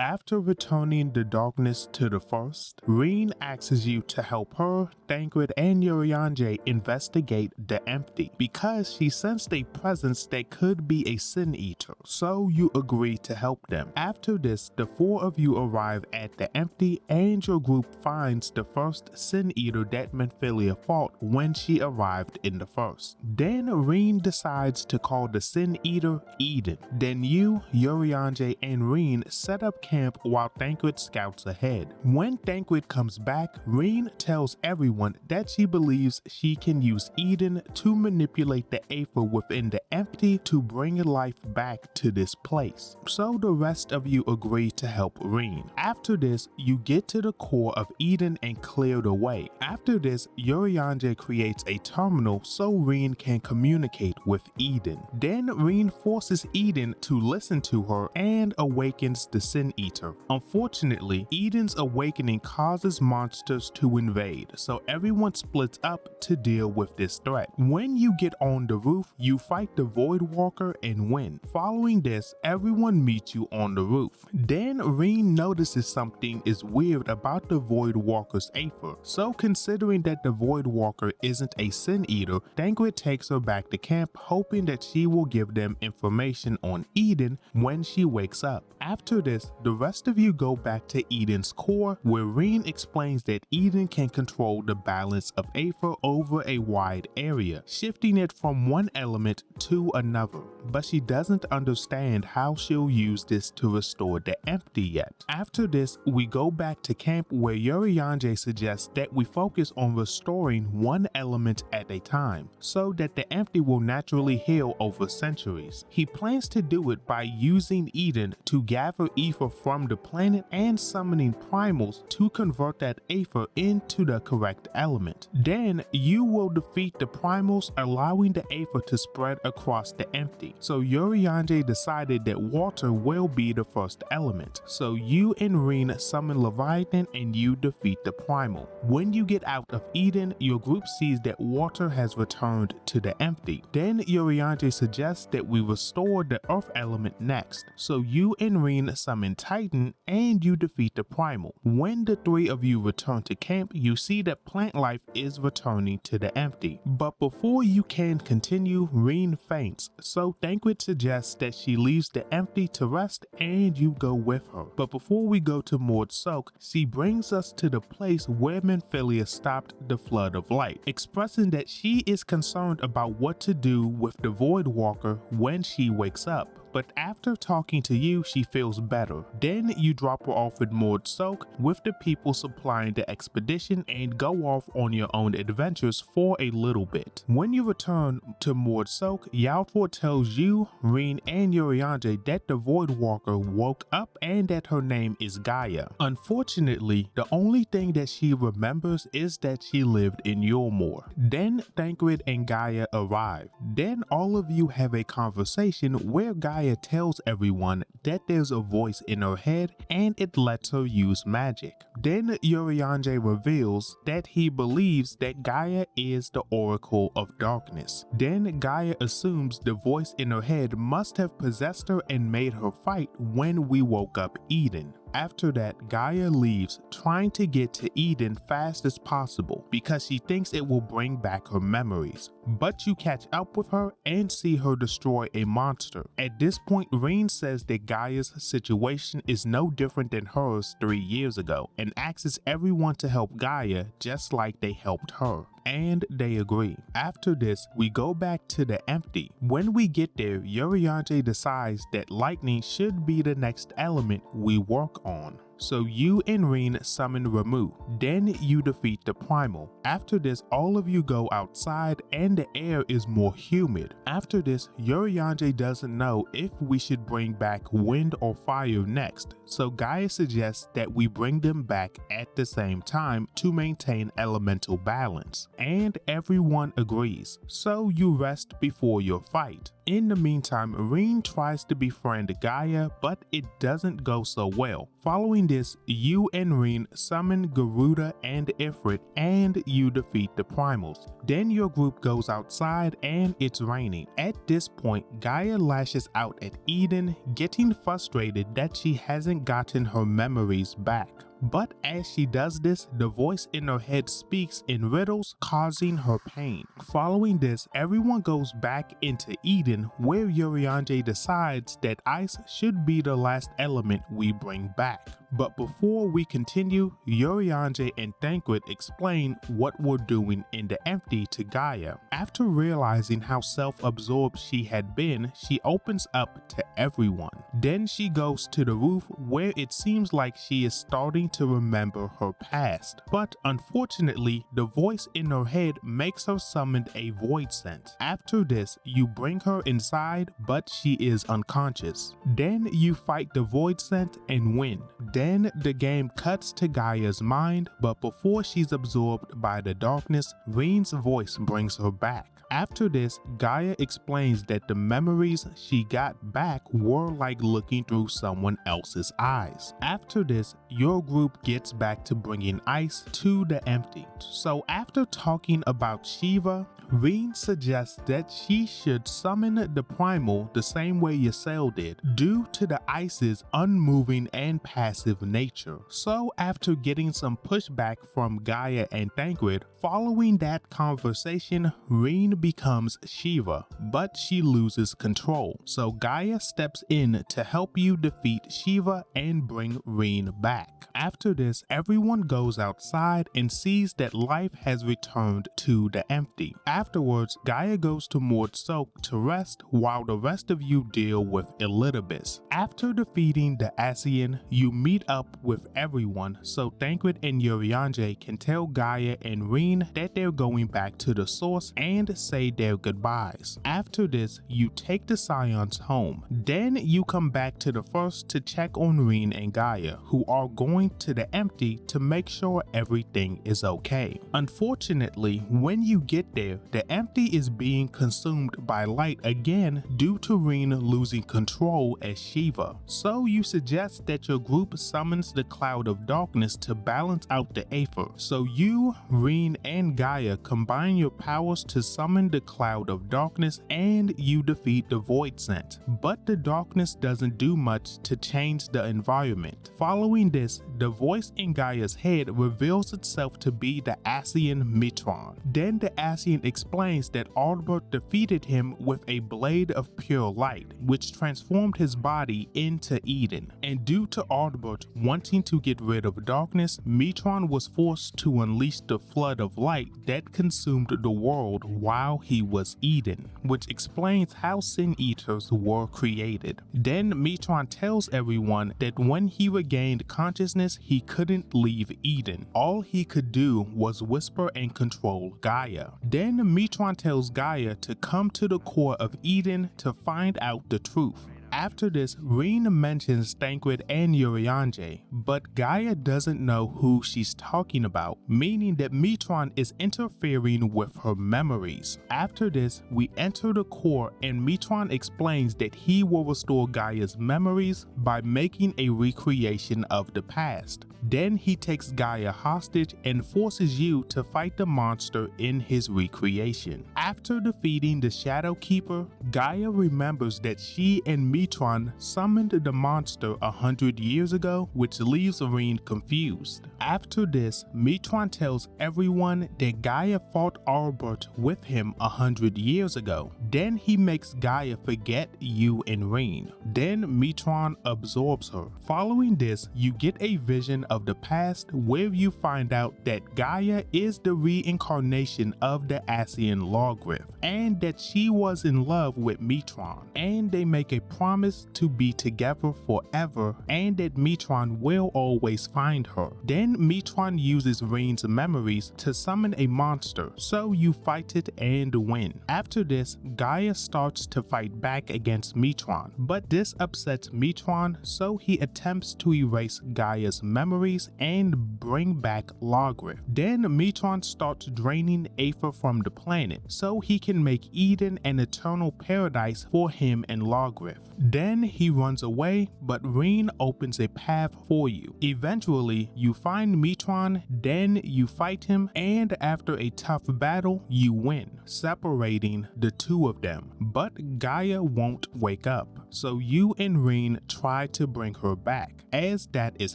After returning the darkness to the first, Reen asks you to help her, Thancred, and Urianger investigate the Empty because she sensed a presence that could be a Sin Eater, so you agree to help them. After this, the four of you arrive at the Empty and your group finds the first Sin Eater that Minfilia fought when she arrived in the first. Then Reen decides to call the Sin Eater Eden. Then you, Urianger, and Reen set up camp while Thancred scouts ahead. When Thancred comes back, Reen tells everyone that she believes she can use Eden to manipulate the Aether within the Empty to bring life back to this place. So the rest of you agree to help Reen. After this, you get to the core of Eden and clear the way. After this, Urianger creates a terminal so Reen can communicate with Eden. Then Reen forces Eden to listen to her and awakens the Sin Eater. Unfortunately, Eden's awakening causes monsters to invade, so everyone splits up to deal with this threat. When you get on the roof, you fight the Voidwalker and win. Following this, everyone meets you on the roof. Then Reen notices something is weird about the Voidwalker's Aether, so considering that the Voidwalker isn't a Sin Eater, Thancred takes her back to camp hoping that she will give them information on Eden when she wakes up. After this, the rest of you go back to Eden's core where Reen explains that Eden can control the balance of Aether over a wide area, shifting it from one element to another, but she doesn't understand how she'll use this to restore the Empty yet. After this, we go back to camp where Urianger suggests that we focus on restoring one element at a time, so that the Empty will naturally heal over centuries. He plans to do it by using Eden to gather Aether from the planet and summoning primals to convert that Aether into the correct element. Then you will defeat the primals, allowing the Aether to spread across the Empty. So Urianger decided that water will be the first element. So you and Reen summon Leviathan and you defeat the primal. When you get out of Eden, your group sees that water has returned to the Empty. Then Urianger suggests that we restore the earth element next. So you and Reen summon Titan and you defeat the primal. When the three of you return to camp, you see that plant life is returning to the Empty. But before you can continue, Reen faints, so Thancred suggests that she leaves the Empty to rest and you go with her. But before we go to Mord Soak, she brings us to the place where Minfilia stopped the flood of light, expressing that she is concerned about what to do with the Voidwalker when she wakes up. But after talking to you, she feels better. Then you drop her off at Mord Soak with the people supplying the expedition and go off on your own adventures for a little bit. When you return to Mord Soak, Yalfor tells you, Reen, and Urianger that the Voidwalker woke up and that her name is Gaia. Unfortunately, the only thing that she remembers is that she lived in Yulmore. Then Thancred and Gaia arrive. Then all of you have a conversation where Gaia tells everyone that there's a voice in her head and it lets her use magic. Then Urianger reveals that he believes that Gaia is the Oracle of Darkness. Then Gaia assumes the voice in her head must have possessed her and made her fight when we woke up Eden. After that, Gaia leaves, trying to get to Eden fast as possible because she thinks it will bring back her memories. But you catch up with her and see her destroy a monster. At this point, Reen says that Gaia's situation is no different than hers 3 years ago and asks everyone to help Gaia just like they helped her. And they agree. After this, we go back to the Empty. When we get there, Urianger decides that lightning should be the next element we work on. So you and Reen summon Ramuh. Then you defeat the primal. After this, all of you go outside and the air is more humid. After this, Urianger doesn't know if we should bring back wind or fire next. So Gaia suggests that we bring them back at the same time to maintain elemental balance. And everyone agrees. So you rest before your fight. In the meantime, Rean tries to befriend Gaia, but it doesn't go so well. Following this, you and Rean summon Garuda and Ifrit, and you defeat the primals. Then your group goes outside and it's raining. At this point, Gaia lashes out at Eden, getting frustrated that she hasn't gotten her memories back. But as she does this, the voice in her head speaks in riddles, causing her pain. Following this, everyone goes back into Eden, where Urianger decides that ice should be the last element we bring back. But before we continue, Urianger and Thancred explain what we're doing in the empty to Gaia. After realizing how self-absorbed she had been, she opens up to everyone. Then she goes to the roof, where it seems like she is starting to remember her past. But unfortunately, the voice in her head makes her summon a void sense. After this, you bring her inside, but she is unconscious. Then you fight the void sense and win. Then the game cuts to Gaia's mind, but before she's absorbed by the darkness, Rean's voice brings her back. After this, Gaia explains that the memories she got back were like looking through someone else's eyes. After this, your group gets back to bringing ice to the empty. So after talking about Shiva, Rean suggests that she should summon the primal the same way Ysel did, due to the ice's unmoving and passive nature. So after getting some pushback from Gaia and Thancred, following that conversation, Rean becomes Shiva, but she loses control. So Gaia steps in to help you defeat Shiva and bring Rean back. After this, everyone goes outside and sees that life has returned to the empty. Afterwards, Gaia goes to Mord Soak to rest while the rest of you deal with Elidibus. After defeating the Ascian, you meet up with everyone so Thancred and Urianger can tell Gaia and Rean that they're going back to the source and say their goodbyes. After this, you take the Scions home. Then you come back to the first to check on Rean and Gaia, who are going to the empty to make sure everything is okay. Unfortunately, when you get there, the empty is being consumed by light again due to Rean losing control as Shiva. So you suggest that your group summons the cloud of darkness to balance out the Aether. So you, Rean, and Gaia combine your powers to summon the cloud of darkness and you defeat the void scent. But the darkness doesn't do much to change the environment. Following this, the voice in Gaia's head reveals itself to be the Ascian Mitron. Then the Ascian explains that Ardbert defeated him with a blade of pure light, which transformed his body into Eden. And due to Ardbert wanting to get rid of darkness, Mitron was forced to unleash the flood of light that consumed the world while he was Eden, which explains how Sin Eaters were created. Then Mitron tells everyone that when he regained consciousness, he couldn't leave Eden. All he could do was whisper and control Gaia. Then Mitron tells Gaia to come to the core of Eden to find out the truth. After this, Rean mentions Thancred and Urianger, but Gaia doesn't know who she's talking about, meaning that Mitron is interfering with her memories. After this, we enter the core and Mitron explains that he will restore Gaia's memories by making a recreation of the past. Then he takes Gaia hostage and forces you to fight the monster in his recreation. After defeating the Shadow Keeper, Gaia remembers that she and Mitron summoned the monster 100 years ago, which leaves Rean confused. After this, Mitron tells everyone that Gaia fought Ardbert with him 100 years ago. Then he makes Gaia forget you and Rean. Then Mitron absorbs her. Following this, you get a vision of the past where you find out that Gaia is the reincarnation of the Ascian Lawgriff and that she was in love with Mitron, and they make a promise to be together forever and that Mitron will always find her. Then Mitron uses Rean's memories to summon a monster, so you fight it and win. After this, Gaia starts to fight back against Mitron, but this upsets Mitron, so he attempts to erase Gaia's memory memories and bring back Logrith. Then Mitron starts draining Aether from the planet so he can make Eden an eternal paradise for him and Logrith. Then he runs away, but Rean opens a path for you. Eventually, you find Mitron, then you fight him, and after a tough battle, you win, separating the two of them. But Gaia won't wake up, so you and Rean try to bring her back. As that is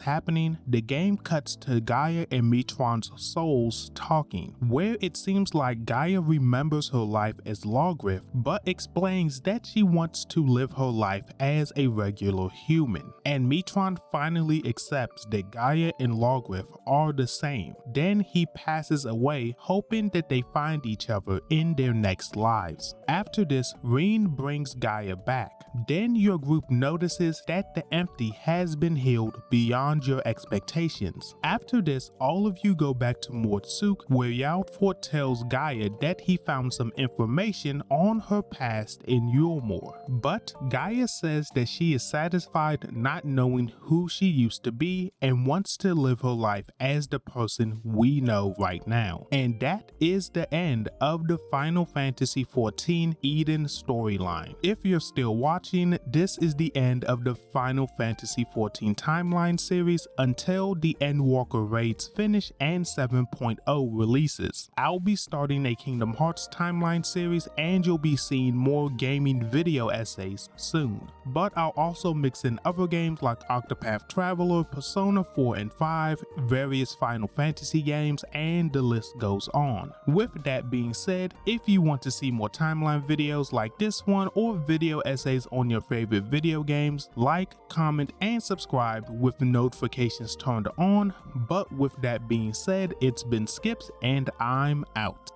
happening, the game cuts to Gaia and Mitron's souls talking, where it seems like Gaia remembers her life as Logrith, but explains that she wants to live her life as a regular human. And Mitron finally accepts that Gaia and Logrith are the same. Then he passes away, hoping that they find each other in their next lives. After this, Rean brings Gaia back. Then your group notices that the empty has been healed beyond your expectations. After this, all of you go back to Mortsuk, where Yaldfort tells Gaia that he found some information on her past in Yulmore. But Gaia says that she is satisfied not knowing who she used to be and wants to live her life as the person we know right now. And that is the end of the Final Fantasy XIV Eden storyline. If you're still watching, this is the end of the Final Fantasy XIV timeline series until the Endwalker raids finish and 7.0 releases. I'll be starting a Kingdom Hearts timeline series and you'll be seeing more gaming video essays soon. But I'll also mix in other games like Octopath Traveler, Persona 4 and 5, various Final Fantasy games, and the list goes on. With that being said, if you want to see more timeline videos like this one or video essays on your favorite video games, like, comment, and subscribe with the notifications turned on. But with that being said, it's been Skipx and I'm out.